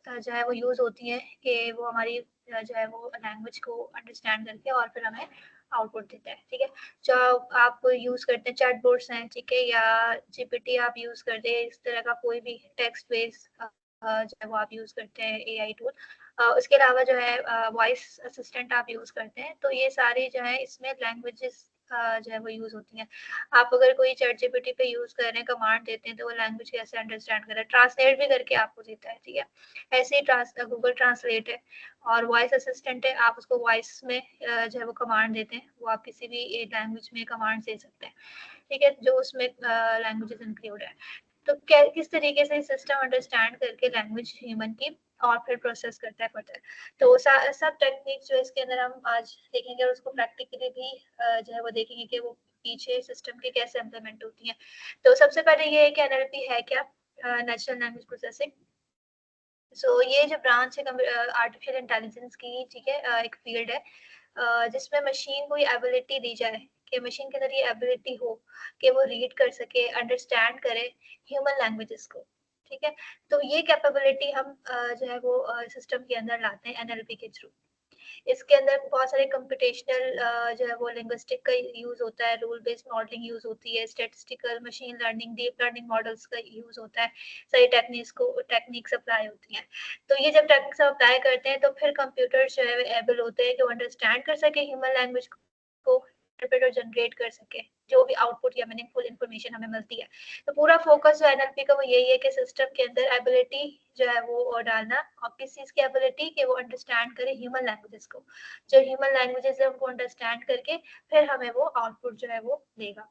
जो है वो यूज होती है कि वो हमारी जो है वो लैंग्वेज को अंडरस्टैंड करके और फिर हमें आउटपुट देता है। ठीक है, जो आप यूज करते हैं चैट बोर्ड्स हैं, ठीक है, या जीपीटी आप यूज करते हैं, इस तरह का कोई भी टेक्स्ट बेस्ड जो है वो आप यूज करते हैं एआई टूल। उसके अलावा जो है वॉइस असिस्टेंट आप यूज करते हैं, तो ये सारे जो है इसमें लैंग्वेजेस जो है वो यूज होती हैं। आप अगर कोई चैट जीपीटी पे यूज कर रहे हैं, कमांड देते हैं, तो वो लैंग्वेज कैसे अंडरस्टैंड कर रहा है, ट्रांसलेट भी करके आपको देता है। ठीक है, ऐसे ही गूगल ट्रांसलेट है और वॉइस असिस्टेंट है, आप उसको वॉइस में जो है वो कमांड देते हैं, वो आप किसी भी लैंग्वेज में कमांड दे सकते हैं। ठीक है, जो उसमें लैंग्वेजेस इंक्लूड है। तो किस तरीके से सिस्टम अंडरस्टैंड करके लैंग्वेज ह्यूमन की और फिर प्रोसेस करता है फर्दर। तो सब टेक्निक जो इसके अंदर हम आज देखेंगे और उसको प्रैक्टिकली भी जो है वो देखेंगे कि वो पीछे सिस्टम के कैसे इम्प्लीमेंट होती हैं। तो सबसे पहले ये है कि एनएलपी है क्या, नेचुरल लैंग्वेज प्रोसेसिंग। सो ये जो ब्रांच है आर्टिफिशियल इंटेलिजेंस की, ठीक है, एक फील्ड है जिसमें मशीन को ये एबिलिटी दी जाए कि मशीन के अंदर ये एबिलिटी हो कि वो रीड कर सके, अंडरस्टैंड करे ह्यूमन लैंग्वेजेस को। ठीक है, तो ये कैपेबिलिटी हम जो है वो सिस्टम के अंदर लाते हैं एनएलपी के थ्रू। इसके अंदर बहुत सारे कंप्यूटेशनल जो है वो लिंग्विस्टिक का यूज होता है, रूल बेस्ड मॉडलिंग यूज होती है, statistical machine learning, deep learning models का यूज होता है, सारी टेक्निक्स अप्लाई होती हैं। तो ये जब टेक्निक्स अप्लाई करते हैं तो फिर कंप्यूटर जो है एबल होते हैं कि वो अंडरस्टैंड कर सके ह्यूमन लैंग्वेज को, इंटरप्रेट और जनरेट कर सके जो भी आउटपुट या मीनिंगफुल इन्फॉर्मेशन हमें मिलती है। तो पूरा फोकस जो एनएलपी का वो यही है कि सिस्टम के अंदर एबिलिटी जो है वो डालना, और किस चीज की एबिलिटी कि वो अंडरस्टैंड करे ह्यूमन लैंग्वेजेस को, जो ह्यूमन लैंग्वेजेस है उनको अंडरस्टैंड करके फिर हमें वो आउटपुट जो है वो देगा।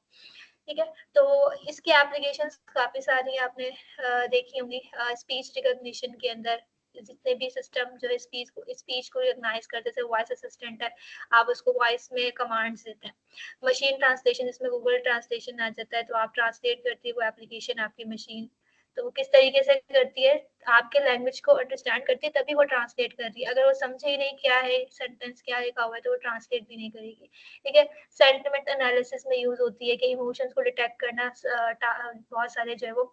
ठीक है, तो इसकी एप्लीकेशंस काफी सारी आपने देखी होंगी। स्पीच रिकॉग्निशन के अंदर जितने भी सिस्टम जो है स्पीच को रिकॉग्नाइज करते, जैसे वॉइस असिस्टेंट है, आप उसको वॉइस में कमांड्स देते हैं। मशीन ट्रांसलेशन, जिसमें गूगल ट्रांसलेशन आ जाता है, तो आप ट्रांसलेट करती है वो एप्लीकेशन आपकी मशीन, तो वो किस तरीके से करती है, आपके लैंग्वेज को अंडरस्टैंड करती है तभी वो ट्रांसलेट कर रही है। अगर वो समझे ही नहीं क्या है सेंटेंस, क्या लिखा हुआ है, तो वो ट्रांसलेट भी नहीं करेगी। ठीक है, सेंटिमेंट एनालिसिस में यूज होती है कि इमोशंस को डिटेक्ट करना, बहुत सारे जो है वो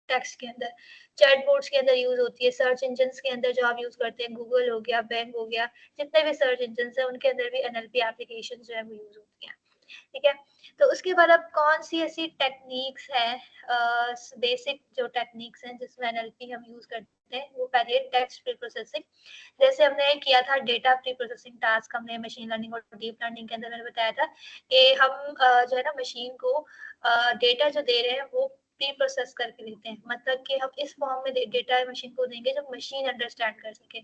टेक्स्ट के अंदर, चैट बोर्ड्स के अंदर यूज होती है, सर्च इंजन के अंदर जो आप यूज करते हैं, गूगल हो गया, बैंक हो गया, जितने भी सर्च इंजन है उनके अंदर भी एनएलपी एप्लीकेशन जो है वो यूज होती है। ठीक है, तो उसके बाद अब कौन सी ऐसी टेक्निक्स है, बेसिक जो टेक्निक्स हैं जिसमें एनएलपी हम यूज करते हैं, वो पहले टेक्स्ट प्री प्रोसेसिंग। जैसे हमने किया था डेटा प्री प्रोसेसिंग टास्क, हमने मशीन लर्निंग और डीप लर्निंग के अंदर मैंने बताया था कि हम जो है ना मशीन को डेटा जो दे रहे हैं वो प्री प्रोसेस करके देते हैं, मतलब कि हम इस फॉर्म में डेटा मशीन को देंगे जो मशीन अंडरस्टैंड कर सके।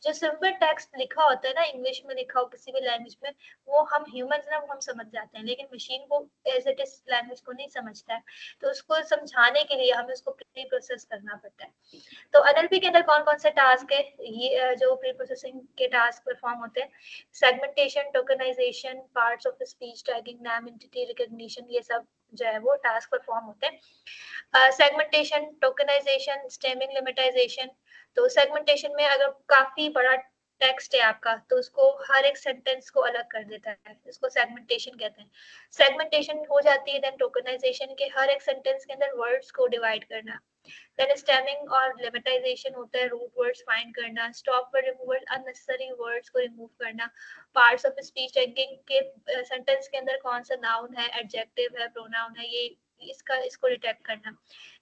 जो सिंपल टेक्स्ट लिखा होता है ना, इंग्लिश में लिखा हो किसी भी लैंग्वेज में, वो हम ह्यूमंस ना वो हम समझ जाते हैं, लेकिन मशीन को एज इट इज लैंग्वेज को नहीं समझता है। तो उसको समझाने के लिए हमें उसको प्री प्रोसेस करना पड़ता है। तो एनएलपी के अंदर कौन कौन से टास्क है, ये जो प्री प्रोसेसिंग के टास्क परफॉर्म होते हैं, segmentation, tokenization, parts of speech tagging, नाम एंटिटी रिकॉग्निशन, ये सब जो है वो टास्क परफॉर्म होते हैं। Segmentation, tokenization, stemming, lemmatization. तो सेगमेंटेशन में अगर काफी बड़ा टेक्स्ट है आपका तो उसको हर एक सेंटेंस को अलग कर देता है, इसको सेगमेंटेशन कहते हैं। सेगमेंटेशन हो जाती है, देन टोकनाइजेशन के हर एक सेंटेंस के अंदर वर्ड्स को डिवाइड करना। देन स्टेमिंग और लिमिटाइजेशन होता है, रूट वर्ड्स फाइंड करना, stop word removal, unnecessary words को रिमूव करना। पार्ट्स ऑफ स्पीच टैगिंग के सेंटेंस के अंदर कौन सा नाउन है, एडजेक्टिव है, प्रोनाउन है, ये इसको डिटेक्ट करना।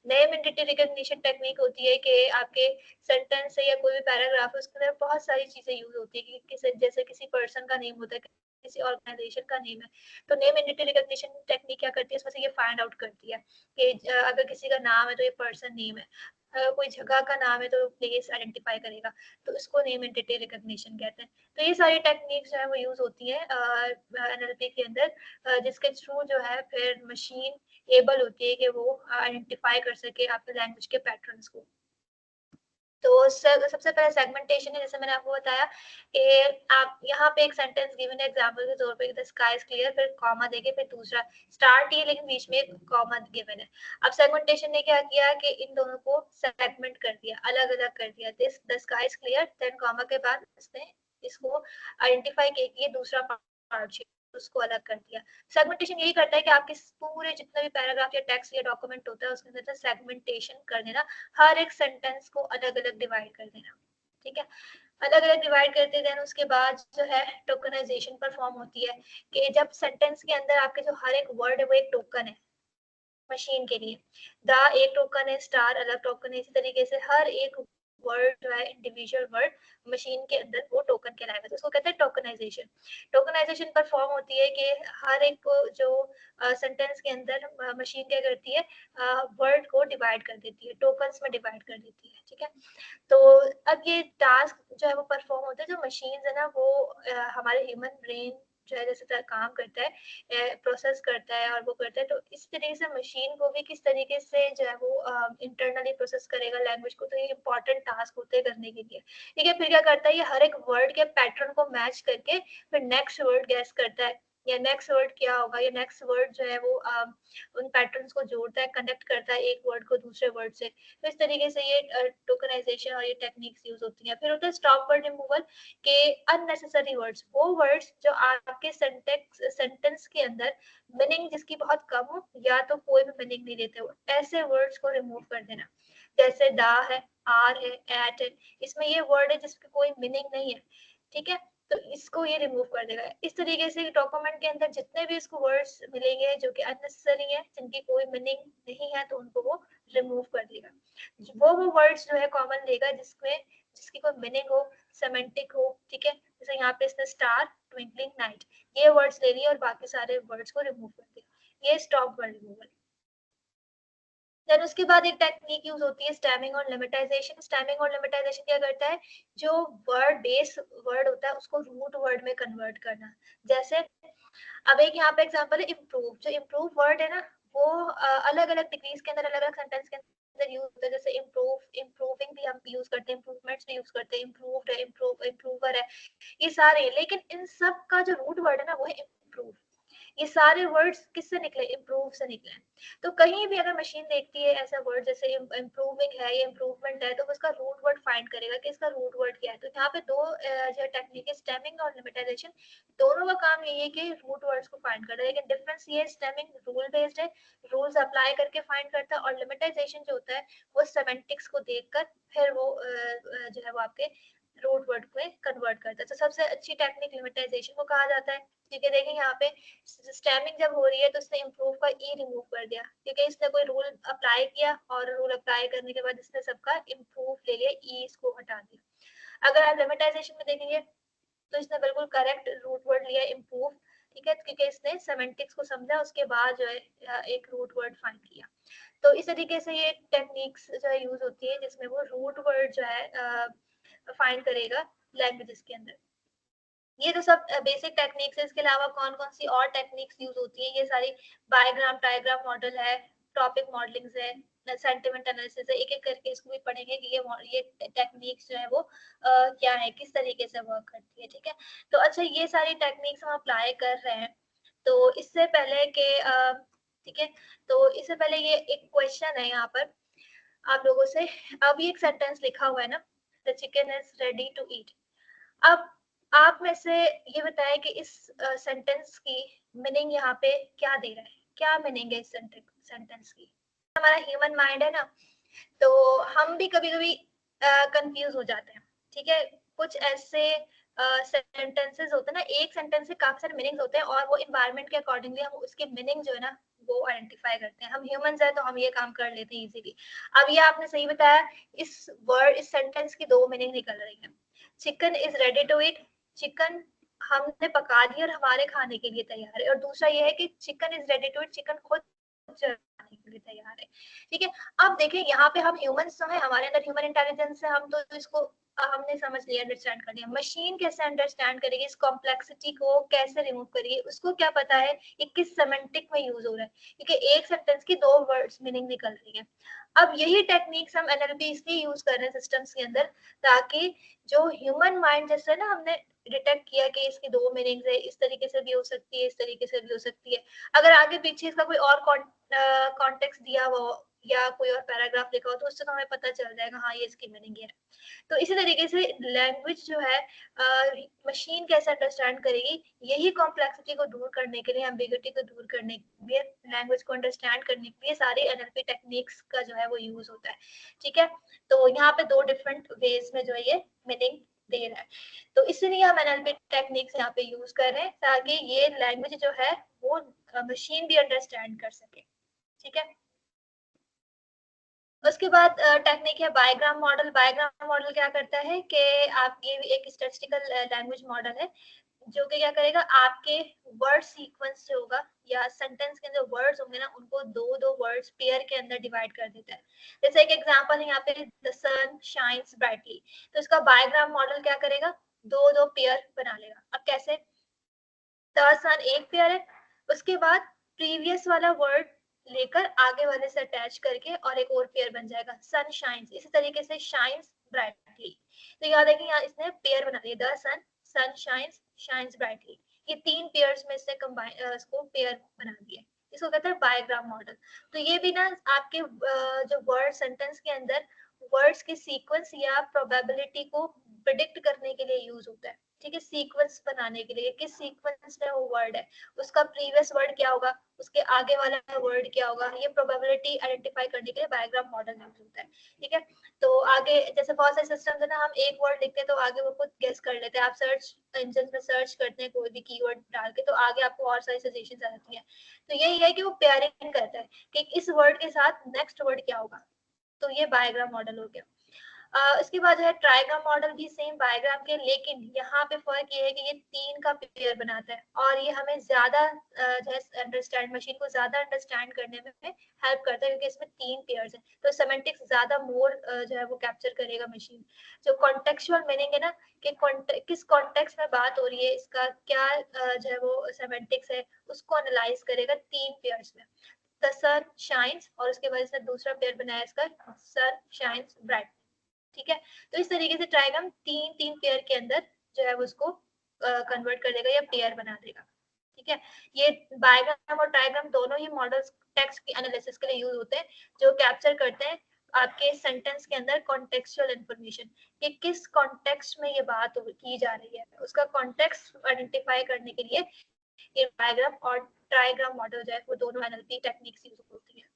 नेम एंटिटी रिकॉग्निशन टेक्निक होती है कि आपके सेंटेंस है या कोई भी पैराग्राफ है उसके अंदर बहुत सारी चीजें यूज होती है कि जैसे किसी पर्सन का नेम होता है, किसी ऑर्गेनाइजेशन का नेम है, तो नेम एंटिटी रिकॉग्निशन टेक्निक क्या करती है, इसमें से ये फाइंड आउट करती है कि अगर किसी का नाम है तो ये पर्सन नेम है, कोई जगह का नाम है तो प्लेस आइडेंटिफाई करेगा, तो इसको नेम एंटिटी रिकॉग्निशन कहते हैं। तो ये सारी टेक्निक्स जो है वो यूज होती है एनएलपी के अंदर, जिसके थ्रू जो है फिर मशीन एबल होती है कि वो आइडेंटिफाई कर सके आपके लैंग्वेज के पैटर्न्स को। तो सबसे पहले सेगमेंटेशन है, जैसे मैंने आपको बताया कि आप यहाँ पे एक सेंटेंस गिवन है एग्जांपल के तौर पे, द स्काई इज क्लियर, फिर कॉमा देके फिर दूसरा स्टार्ट ही, लेकिन बीच में कॉमा गिवन है। अब सेगमेंटेशन ने क्या किया कि इन दोनों को सेगमेंट कर दिया, अलग अलग कर दिया, this the sky is clear, then comma के बाद इसने इसको आइडेंटिफाई किया कि ये दूसरा पार्ट उसको अलग कर दिया। सेगमेंटेशन यही करता है कि आपके पूरे जितने भी पैराग्राफ या टेक्स्ट या डॉक्यूमेंट होता है उसके अंदर से सेगमेंटेशन कर देना, हर एक सेंटेंस को अलग अलग डिवाइड कर देना, ठीक है। अलग अलग डिवाइड करते देन उसके बाद जो है टोकनाइजेशन परफॉर्म होती है कि जब सेंटेंस के अंदर आपके जो हर एक वर्ड है वो एक टोकन है मशीन के लिए, द एक टोकन है, स्टार अलग टोकन है, इसी तरीके से हर एक वर्ड जो है इंडिविजुअल वर्ड मशीन के अंदर वो टोकन कहलाएगा, तो उसको कहते हैं टोकनाइजेशन। टोकनाइजेशन परफॉर्म होती है कि हर एक जो सेंटेंस के अंदर मशीन क्या करती है, वर्ड को डिवाइड कर देती है, टोकन्स में डिवाइड कर देती है, ठीक है। तो अब ये टास्क जो है वो परफॉर्म होता है, जो मशीन है ना वो हमारे ह्यूमन ब्रेन जो है जैसे काम करता है, प्रोसेस करता है और वो करता है, तो इस तरीके से मशीन को भी किस तरीके से जो है वो इंटरनली प्रोसेस करेगा लैंग्वेज को, तो ये इंपॉर्टेंट टास्क होते हैं करने के लिए, ठीक है। फिर क्या करता है, ये हर एक वर्ड के पैटर्न को मैच करके फिर नेक्स्ट वर्ड गैस करता है, या नेक्स्ट वर्ड क्या होगा, या नेक्स्ट वर्ड जो है वो उन पैटर्न्स को जोड़ता है, कनेक्ट करता है एक वर्ड को दूसरे वर्ड से, तो इस तरीके से ये टोकनाइजेशन और ये टेक्निक्स यूज होती हैं। फिर होता है स्टॉप वर्ड रिमूवल के अननेसेसरी वर्ड्स, वो वर्ड्स जो आपके सेंटेंस के अंदर मीनिंग जिसकी बहुत कम हो या तो कोई भी मीनिंग नहीं देते हो, ऐसे वर्ड्स को रिमूव कर देना। जैसे दा है, आर है, एट है, इसमें ये वर्ड है जिसकी कोई मीनिंग नहीं है, ठीक है, तो इसको ये रिमूव कर देगा। इस तरीके से डॉक्यूमेंट के अंदर जितने भी इसको वर्ड्स मिलेंगे जो कि अननेसेसरी है, जिनकी कोई मीनिंग नहीं है, तो उनको वो रिमूव कर देगा। वो वर्ड्स जो है कॉमन लेगा जिसमें जिसकी कोई मीनिंग हो, सेमेंटिक हो, ठीक है, जैसे यहाँ पे इसने स्टार, ट्विंकलिंग, नाइट, ये वर्ड्स ले लिए और बाकी सारे वर्ड्स को रिमूव कर दिया, ये स्टॉप वर्ड रिमूवल। देन उसके बाद एक टेक्निक यूज होती है स्टैमिंग और लिमिटाइजेशन। स्टैमिंग और लिमिटाइजेशन क्या करता है, जो वर्ड बेस वर्ड होता है उसको रूट वर्ड में कन्वर्ट करना। जैसे अब एक यहाँ पे एग्जांपल है इम्प्रूव, जो इम्प्रूव वर्ड है ना वो अलग अलग डिग्रीज के अंदर, अलग अलग सेंटेंस के अंदर यूज होता है। जैसे इम्प्रूव, इम्प्रूविंग भी हम यूज करते हैं, इम्प्रूवमेंट्स भी यूज करते हैं, इम्प्रूव्ड है, इम्प्रूवर है, ये सारे। लेकिन इन सब का जो रूट वर्ड है ना वो है इम्प्रूव। ये सारे वर्ड्स किससे निकले, इम्प्रूव से निकले। तो कहीं भी अगर मशीन देखती है ऐसा वर्ड जैसे इम्प्रूविंग है या इम्प्रूवमेंट है, तो उसका रूट वर्ड फाइंड करेगा कि इसका रूट वर्ड क्या है। तो यहाँ पे दो जो टेक्निक है, स्टेमिंग और लिमिटाइजेशन, दोनों का काम यही है कि रूट वर्ड्स को फाइंड करना है। लेकिन डिफरेंस ये है, स्टेमिंग रूल बेस्ड है, रूल्स अप्लाई करके फाइंड करता है, और लिमिटाइजेशन जो होता है वो सेमेंटिक्स को देखकर फिर वो जो है वो आपके रूट वर्ड को कन्वर्ट करता है। तो सबसे अच्छी टेक्निक लिमिटाइजेशन को कहा जाता है। ठीक है, देखिए यहाँ पे स्टेमिंग जब हो रही है तो इसने इम्प्रूव का ई रिमूव कर दिया, क्योंकि इसने कोई रूल अप्लाई किया और रूल अप्लाई करने के बाद इसने सबका इम्प्रूव ले लिया, ई इसको हटा दिया। अगर आप लिमिटाइजेशन में देखेंगे तो इसने बिल्कुल करेक्ट रूट वर्ड लिया, इम्प्रूव, ठीक है, क्योंकि इसने सेमेंटिक्स को समझा, उसके बाद जो है एक रूट वर्ड फाइंड किया। तो इस तरीके से ये टेक्निक्स जो है यूज होती है जिसमें वो रूट वर्ड जो है फाइंड करेगा लैंग्वेजेस के अंदर। ये तो सब बेसिक टेक्निक्स है। इसके अलावा कौन कौन सी और टेक्निक्स यूज होती है, ये सारी बायोग्राम, डायग्राम मॉडल है, टॉपिक मॉडलिंग है, सेंटिमेंट एनालिसिस है, एक एक करके इसको भी पढ़ेंगे कि ये टेक्निक्स जो है वो क्या है, किस तरीके से वर्क करती है, ठीक है। तो अच्छा, ये सारी टेक्निक्स हम अप्लाई कर रहे हैं, तो इससे पहले के ठीक है, तो इससे पहले ये एक क्वेश्चन है यहाँ पर आप लोगों से। अब ये एक सेंटेंस लिखा हुआ है ना, the chicken is ready to eat. अब आप में से ये बताएं कि इस सेंटेंस की मीनिंग यहाँ पे क्या दे रहा है, क्या मीनिंग है इस सेंटेंस की। हमारा ह्यूमन माइंड है ना, तो हम भी कभी कभी कंफ्यूज हो जाते हैं, ठीक है। कुछ ऐसे सेंटेंसेस होते हैं ना, एक सेंटेंस से काफी सारे मीनिंग्स होते हैं और वो इन्वायरमेंट के अकॉर्डिंगली हम उसके मीनिंग जो है ना वो आइडेंटिफाई करते हैं। हम ह्यूमंस है तो हम ये काम कर लेते हैं इजीली। अब ये आपने सही बताया, इस सेंटेंस की दो मीनिंग निकल रही है। Chicken is ready to eat, chicken हमने पका दिया और हमारे खाने के लिए तैयार है, और दूसरा ये है कि chicken is ready to eat, chicken खुद खाने के लिए तैयार है, ठीक है। अब देखिए यहाँ पे हम ह्यूमंस तो है, हमारे अंदर ह्यूमन इंटेलिजेंस है, हम तो इसको हमने समझ लिया, अंडरस्टैंड कर लिया। मशीन कैसे अंडरस्टैंड करेगी, इस कॉम्प्लेक्सिटी को कैसे रिमूव करेगी, उसको क्या पता है ये किस सेमेंटिक में यूज हो रहा है, क्योंकि एक सेंटेंस की दो वर्ड्स मीनिंग निकल रही है। अब यही टेक्निक्स हम एनएलपी इसलिए यूज कर रहे हैं सिस्टम्स के अंदर, ताकि जो ह्यूमन माइंड जैसे ना हमने डिटेक्ट किया कि इसकी दो मीनिंग्स है, इस तरीके से भी हो सकती है, इस तरीके से भी हो सकती है। अगर आगे पीछे इसका कोई और कॉन्टेक्स्ट दिया हुआ या कोई और पैराग्राफ लिखा हो तो उससे तो हमें पता चल जाएगा हाँ ये इसकी मीनिंग है। तो इसी तरीके से लैंग्वेज जो है मशीन कैसे अंडरस्टैंड करेगी, यही कॉम्प्लेक्सिटी को दूर करने के लिए, एम्बिग्युइटी को दूर करने के लिए, लैंग्वेज को अंडरस्टैंड करने के लिए सारे एनएलपी टेक्निक्स का जो है वो यूज होता है। ठीक है, तो यहाँ पे दो डिफरेंट वेज में जो है ये मीनिंग दे रहा है। तो इसलिए हम एनएलपी टेक्निक्स यहाँ पे यूज कर रहे हैं ताकि ये लैंग्वेज जो है वो मशीन भी अंडरस्टैंड कर सके। ठीक है, उसके बाद टेक्निक है बायोग्राम मॉडल। बायोग्राम मॉडल क्या करता है कि आप ये एक स्टैटिस्टिकल लैंग्वेज मॉडल है जो कि क्या करेगा, आपके वर्ड सीक्वेंस जो होगा या सेंटेंस के अंदर वर्ड्स होंगे ना, उनको दो दो वर्ड्स पेयर के अंदर डिवाइड कर देता है। जैसे एक एग्जांपल है यहाँ पे, द सन शाइन्स ब्राइटली, तो इसका बायोग्राम मॉडल क्या करेगा, दो दो पेयर बना लेगा। अब कैसे, द सन एक पेयर है, उसके बाद प्रीवियस वाला वर्ड लेकर आगे वाले से अटैच करके और एक और पेयर बन जाएगा, सन शाइन्स। इसी तरीके से शाइन्स ब्राइटली, तो याद है कि यहाँ इसने पेयर बना दिया, the sun, sun shines, shines brightly, ये तीन पेयर्स में इसने कंबाइन इसको पेयर बना दिया। इसको कहते हैं बायोग्राम मॉडल। तो ये भी ना आपके जो वर्ड सेंटेंस के अंदर वर्ड्स के सीक्वेंस या प्रोबेबिलिटी को प्रिडिक्ट करने के लिए यूज होता है। ठीक है, सीक्वेंस बनाने के लिए, किस सीक्वेंस में वो वर्ड है, उसका प्रीवियस वर्ड क्या होगा, उसके आगे वाला वर्ड क्या होगा, ये प्रोबेबिलिटी आइडेंटिफाई करने के लिए बायोग्राम मॉडल यूज होता है। ठीक है, तो आगे जैसे बहुत सारे सिस्टम है ना, हम एक वर्ड लिखते हैं तो आगे वो खुद गेस कर लेते हैं। आप सर्च इंजन में सर्च करते हैं कोई भी कीवर्ड डाल के, तो आगे आपको और सारी सजेशन आ जाती है। तो यही है कि वो पेयरिंग करता है कि इस वर्ड के साथ नेक्स्ट वर्ड क्या होगा। तो ये बायोग्राम मॉडल हो गया। इसके बाद जो है ट्राइग्राम मॉडल भी सेम बायोग्राम के, लेकिन यहाँ पे फर्क ये है कि ये तीन का पेयर बनाता है और ये हमें ज्यादा जो है अंडरस्टैंड, मशीन को ज्यादा अंडरस्टैंड करने में हेल्प करता है क्योंकि इसमें तीन पेयर्स हैं। तो सेमेंटिक्स ज्यादा मोर जो है वो कैप्चर करेगा मशीन। जो कॉन्टेक्चुअल मीनिंग है ना, कि किस कॉन्टेक्स्ट में बात हो रही है, इसका क्या जो है वो सेमेंटिक्स है, उसको एनालाइज करेगा तीन पेयर्स में, द सन शाइन्स, और उसके बाद इसने दूसरा पेयर बनाया इसका, सन शाइन्स ब्राइट। ठीक है, तो इस तरीके से ट्राइग्राम तीन तीन पेयर के अंदर जो है वो उसको कन्वर्ट कर देगा या पेयर बना देगा। ठीक है, ये बायोग्राम और ट्राइग्राम दोनों ही मॉडल्स टेक्स्ट की एनालिसिस के लिए यूज होते हैं, जो कैप्चर करते हैं आपके सेंटेंस के अंदर कॉन्टेक्चुअल इंफॉर्मेशन, कि किस कॉन्टेक्स्ट में ये बात की जा रही है, उसका कॉन्टेक्स्ट आइडेंटिफाई करने के लिए ये बायोग्राम और ट्राइग्राम मॉडल जो है वो दोनों एनएलपी टेक्निक्स यूज होती है।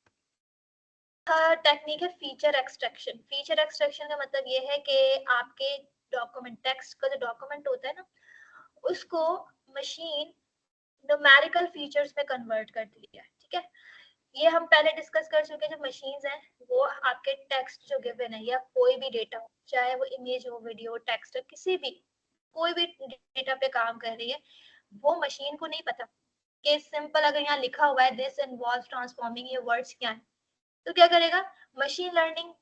टेक्निक है फीचर एक्सट्रैक्शन। फीचर एक्सट्रैक्शन का मतलब ये है कि आपके डॉक्यूमेंट, टेक्स्ट का जो डॉक्यूमेंट होता है ना, उसको मशीन न्यूमेरिकल फीचर्स में कन्वर्ट करती है। ठीक है, ये हम पहले डिस्कस कर चुके हैं। जो मशीन्स हैं वो आपके टेक्स्ट जो गिवन है या कोई भी डेटा हो, चाहे वो इमेज हो, वीडियो, टेक्स्ट हो, किसी भी कोई भी डेटा पे काम कर रही है, वो मशीन को नहीं पता कि सिंपल अगर यहाँ लिखा हुआ है दिस इन्वॉल्व्स ट्रांसफॉर्मिंग, ये वर्ड्स क्या है। तो क्या करेगा मशीन लर्निंग,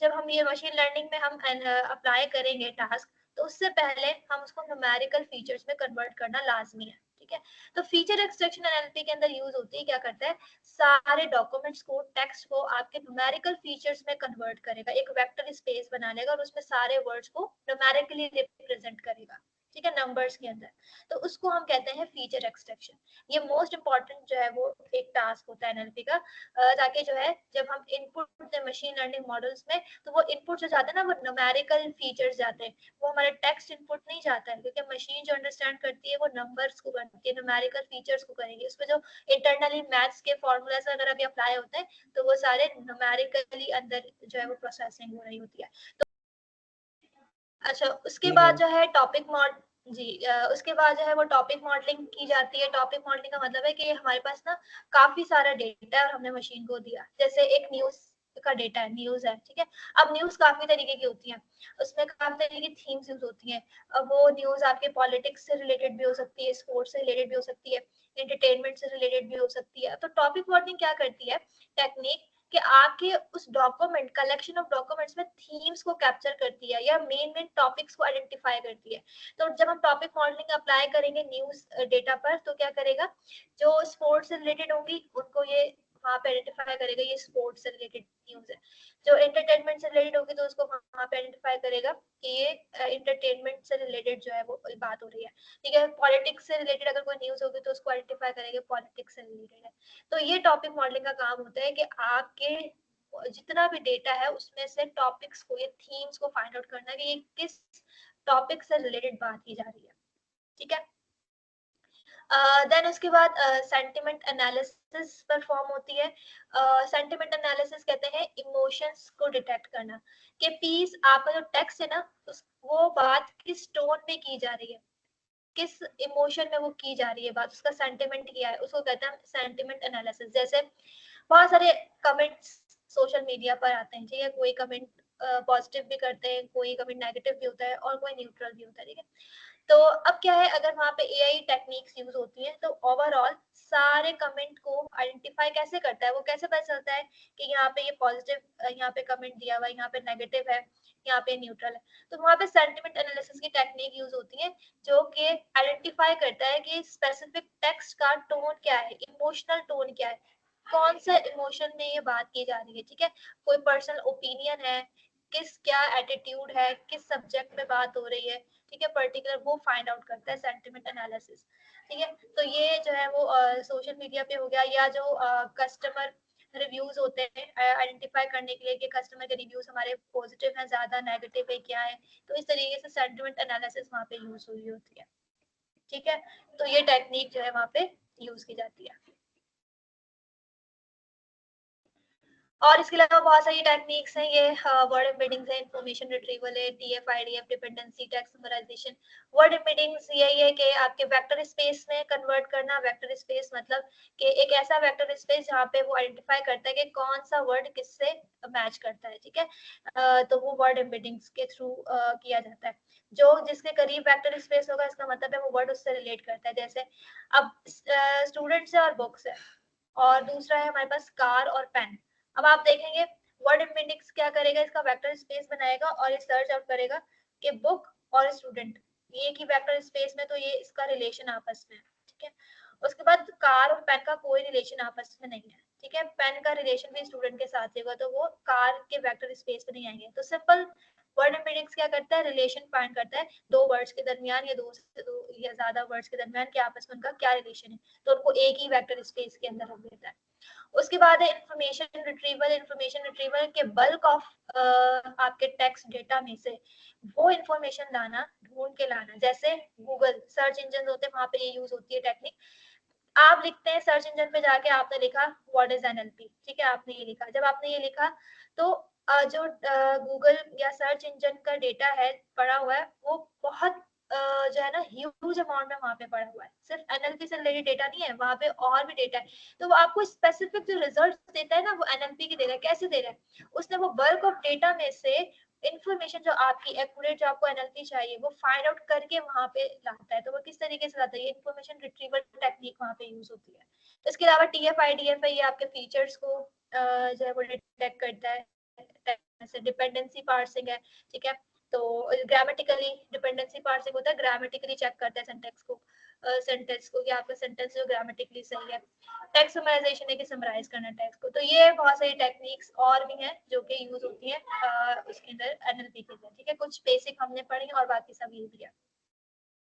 जब हम ये मशीन लर्निंग में हम अप्लाई करेंगे टास्क, तो उससे पहले हम उसको न्यूमेरिकल फीचर्स में कन्वर्ट करना लाजमी है। ठीक है, तो फीचर एक्सट्रैक्शन एनएलपी के अंदर यूज होती है, क्या करता है, सारे डॉक्यूमेंट्स को, टेक्स्ट को आपके न्यूमेरिकल फीचर्स में कन्वर्ट करेगा, एक वेक्टर स्पेस बना लेगा और उसमें सारे वर्ड्स को न्यूमेरिकली रिप्रेजेंट करेगा। ठीक है, नंबर्स के अंदर, तो उसको हम कहते हैं फीचर एक्सट्रैक्शन। ये मोस्ट इंपॉर्टेंट जो है वो एक टास्क होता है एनएलपी का, ताकि जो है जब हम इनपुट देते हैं मशीन लर्निंग मॉडल्स में, तो वो इनपुट जो जाते हैं ना वो न्यूमेरिकल फीचर्स जाते हैं, वो हमारे टेक्स्ट इनपुट नहीं जाता है, क्योंकि मशीन जो अंडरस्टैंड करती है वो नंबर्स को करती है, न्यूमेरिकल फीचर्स को करेंगे। उसमें जो इंटरनली मैथ्स के फॉर्मूलाज अगर अभी अप्लाई होते हैं तो वो सारे न्यूमेरिकली अंदर जो है वो प्रोसेसिंग हो रही होती है। अच्छा, उसके जी बाद मैम। जो है टॉपिक मॉड जी उसके बाद जो है वो टॉपिक मॉडलिंग की जाती है। टॉपिक मॉडलिंग का मतलब है कि हमारे पास ना काफी सारा डेटा है और हमने मशीन को दिया, जैसे एक न्यूज का डेटा है, न्यूज है। ठीक है, अब न्यूज काफी तरीके की होती है, उसमें काफी तरीके की थीम्स यूज होती हैं। अब वो न्यूज आपके पॉलिटिक्स से रिलेटेड भी हो सकती है, स्पोर्ट्स से रिलेटेड भी हो सकती है, एंटरटेनमेंट से रिलेटेड भी हो सकती है। तो टॉपिक मॉडलिंग क्या करती है टेक्निक, कि आपके उस डॉक्यूमेंट, कलेक्शन ऑफ डॉक्यूमेंट्स में थीम्स को कैप्चर करती है या मेन मेन टॉपिक्स को आइडेंटिफाई करती है। तो जब हम टॉपिक मॉडलिंग अप्लाई करेंगे न्यूज डेटा पर, तो क्या करेगा, जो स्पोर्ट्स से रिलेटेड होंगी उनको ये वहां पे आइडेंटिफाई करेगा ये स्पोर्ट्स से रिलेटेड न्यूज है। जो एंटरटेनमेंट से रिलेटेड होगी तो उसको वहां पे आइडेंटिफाई करेगा कि ये एंटरटेनमेंट से रिलेटेड जो है वो बात हो रही है। ठीक है, पॉलिटिक्स से रिलेटेड अगर कोई न्यूज होगी तो उसको आइडेंटिफाई करेंगे पॉलिटिक्स से रिलेटेड है। तो ये टॉपिक मॉडलिंग का काम होता है कि आपके जितना भी डेटा है उसमें से टॉपिक्स को या थीम्स को फाइंड आउट करना कि ये किस टॉपिक से रिलेटेड बात की जा रही है, ठीक है। देन उसके बाद सेंटिमेंट एनालिसिस परफॉर्म होती है। सेंटिमेंट एनालिसिस कहते हैं इमोशंस को डिटेक्ट करना कि पीस आपका जो टेक्स्ट है ना वो बात किस टोन में की जा रही है, किस इमोशन में वो की जा रही है बात, उसका सेंटिमेंट क्या है, उसको कहते हैं सेंटिमेंट एनालिसिस। जैसे बहुत सारे कमेंट्स सोशल मीडिया पर आते हैं, ठीक है, कोई कमेंट पॉजिटिव भी करते हैं, कोई कमेंट नेगेटिव भी होता है और कोई न्यूट्रल भी होता है, ठीक है। तो अब क्या है, अगर वहाँ पे एआई टेक्निक्स यूज होती है तो ओवरऑल सारे कमेंट को आइडेंटिफाई कैसे करता है, वो कैसे पता चलता है कि यहाँ पे ये पॉजिटिव यहाँ पे कमेंट दिया हुआ है, यहाँ पे नेगेटिव है, यहाँ पे न्यूट्रल है। तो वहाँ पे सेंटिमेंट एनालिसिस की टेक्निक यूज होती है जो कि आइडेंटिफाई करता है कि स्पेसिफिक टेक्स्ट का टोन क्या है, इमोशनल टोन क्या है, कौन सा इमोशन में ये बात की जा रही है, ठीक है। कोई पर्सनल ओपिनियन है, किस क्या एटीट्यूड है, किस सब्जेक्ट में बात हो रही है, ठीक है, पर्टिकुलर वो फाइंड आउट करता है सेंटिमेंट एनालिसिस, ठीक है। तो ये जो है वो सोशल मीडिया पे हो गया, या जो कस्टमर रिव्यूज होते हैं आइडेंटिफाई करने के लिए कि कस्टमर के रिव्यूज हमारे पॉजिटिव हैं ज्यादा, नेगेटिव है क्या है, तो इस तरीके से सेंटिमेंट एनालिसिस वहाँ पे यूज हुई होती है, ठीक है। तो ये टेक्निक जो है वहाँ पे यूज की जाती है। और इसके अलावा बहुत सारी टेक्निक्स हैं, ये वर्ड एम्बेडिंग्स है, इंफॉर्मेशन रिट्रीवल है, TF IDF, dependency tag summarization. Word embeddings यही है कि आपके वेक्टर स्पेस में कन्वर्ट करना। वेक्टर स्पेस मतलब कि एक ऐसा वेक्टर स्पेस जहाँ पे वो आइडेंटिफाई करता है कि कौन सा वर्ड किससे मैच करता है, ठीक है। तो वो वर्ड एम्बेडिंग्स के थ्रू किया जाता है। जो जिसके करीब वेक्टर स्पेस होगा इसका मतलब है वो वर्ड उससे रिलेट करता है। जैसे अब स्टूडेंट्स है और बुक्स है, और दूसरा है हमारे पास कार और पेन। अब आप देखेंगे वर्ड एम्बेडिंग्स क्या करेगा, इसका वेक्टर स्पेस बनाएगा और ये सर्च आउट करेगा कि बुक और स्टूडेंट एक ही वेक्टर स्पेस में, तो ये इसका रिलेशन आपस में है, ठीक है। उसके बाद कार और पेन का कोई रिलेशन आपस में नहीं है, ठीक है। पेन का रिलेशन भी स्टूडेंट के साथ होगा तो वो कार के वेक्टर स्पेस में नहीं आएंगे। तो सिंपल वर्ड एम्बेडिंग्स क्या करता है, रिलेशन फाइंड करता है दो वर्ड्स के दरमियान या दो से दो या ज्यादा वर्ड्स के दरमियान कि आपस में उनका क्या रिलेशन है, तो उनको एक ही वेक्टर स्पेस के अंदर रख देता है। उसके बाद है इंफॉर्मेशन रिट्रीवल। इंफॉर्मेशन रिट्रीवल के बल्क ऑफ आपके टेक्स्ट डेटा में से वो इंफॉर्मेशन लाना, ढूंढ के लाना। जैसे गूगल सर्च इंजन होते हैं, वहां पे ये यूज होती है टेक्निक। आप लिखते हैं सर्च इंजन पे जाके, आपने लिखा व्हाट इज एनएलपी, ठीक है, आपने ये लिखा। जब आपने ये लिखा तो जो गूगल या सर्च इंजन का डेटा है पड़ा हुआ है वो बहुत जो है ना ह्यूज अमाउंट में वहां पे पड़ा हुआ है। सिर्फ एनएलपी से रिलेटेड डेटा नहीं है, वहां पे और भी डेटा है। तो वो आपको स्पेसिफिक जो रिजल्ट देता है ना वो एनएलपी की दे रहा है। कैसे दे रहा है, उसने वो बल्क ऑफ डेटा में से इन्फॉर्मेशन जो आपकी एक्यूरेट, जो आपको एनएलपी चाहिए वो फाइंड आउट करके वहां पे लाता है। तो वो किस तरीके से लाता है, ये इन्फॉर्मेशन रिट्रीवल टेक्निक वहां पे यूज होती है। इसके अलावा टीएफ-आईडीएफ है, ये आपके फीचर्स को जो है वो डिटेक्ट करता है। जैसे डिपेंडेंसी पार्सिंग है, ठीक है। तो ग्रामेटिकली डिपेंडेंसी पार्सिंग होता है, ग्रामेटिकली चेक करता है सेंटेंस को कि आपका सेंटेंस जो ग्रामेटिकली सही है। टेक्स्ट समराइजेशन है कि समराइज करना टेक्स्ट को। तो ये बहुत सारी टेक्निक्स और भी हैं जो कि यूज होती है उसके अंदर एनएलपी के अंदर, ठीक है। कुछ बेसिक हमने पढ़ी और बाकी सब ये भी है।